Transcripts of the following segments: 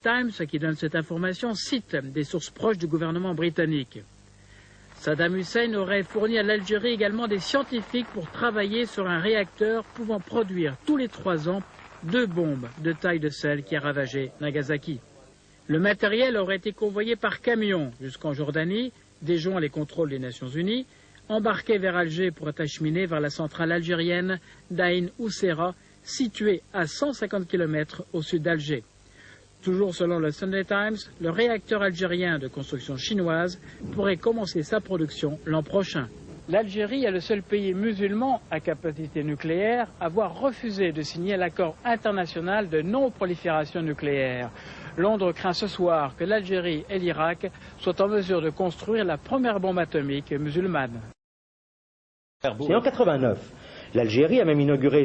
Times, qui donne cette information, cite des sources proches du gouvernement britannique. Saddam Hussein aurait fourni à l'Algérie également des scientifiques pour travailler sur un réacteur pouvant produire tous les 3 ans 2 bombes de taille de celle qui a ravagé Nagasaki. Le matériel aurait été convoyé par camion jusqu'en Jordanie, déjouant les contrôles des Nations Unies, embarqué vers Alger pour être acheminé vers la centrale algérienne d'Ain Oussera, située à 150 km au sud d'Alger. Toujours selon le Sunday Times, le réacteur algérien de construction chinoise pourrait commencer sa production l'an prochain. L'Algérie est le seul pays musulman à capacité nucléaire à avoir refusé de signer l'accord international de non-prolifération nucléaire. Londres craint ce soir que l'Algérie et l'Irak soient en mesure de construire la première bombe atomique musulmane. Et en 1989, l'Algérie a même inauguré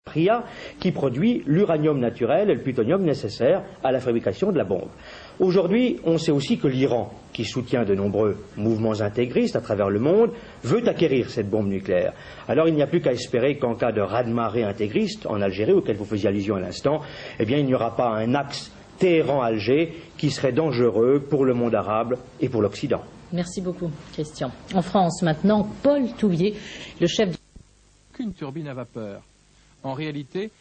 PRIA qui produit l'uranium naturel et le plutonium nécessaires à la fabrication de la bombe. Aujourd'hui, on sait aussi que l'Iran, qui soutient de nombreux mouvements intégristes à travers le monde, veut acquérir cette bombe nucléaire. Alors il n'y a plus qu'à espérer qu'en cas de raz-de-marée intégriste en Algérie, auquel vous faisiez allusion à l'instant, eh bien il n'y aura pas un axe Téhéran-Alger qui serait dangereux pour le monde arabe et pour l'Occident. Merci beaucoup, Christian. En France, maintenant, Paul Touvier, le chef... Qu'une turbine à vapeur. En réalité,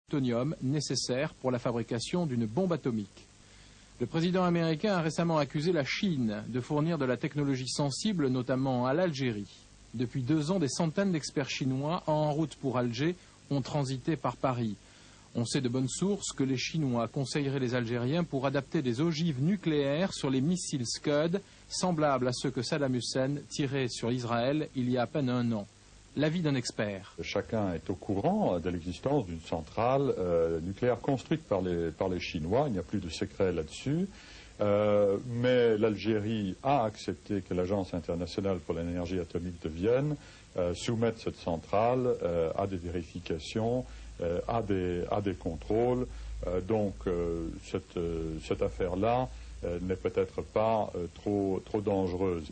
plutonium nécessaire pour la fabrication d'une bombe atomique. Le président américain a récemment accusé la Chine de fournir de la technologie sensible, notamment à l'Algérie. Depuis 2 ans, des centaines d'experts chinois en route pour Alger ont transité par Paris. On sait de bonnes sources que les Chinois conseilleraient les Algériens pour adapter des ogives nucléaires sur les missiles Scud, semblables à ceux que Saddam Hussein tirait sur Israël il y a à peine 1 an. L'avis d'un expert. Chacun est au courant de l'existence d'une centrale nucléaire construite par les Chinois. Il n'y a plus de secret là-dessus. Mais l'Algérie a accepté que l'Agence internationale pour l'énergie atomique de Vienne soumette cette centrale à des vérifications, à des contrôles. Donc cette affaire-là n'est peut-être pas trop dangereuse.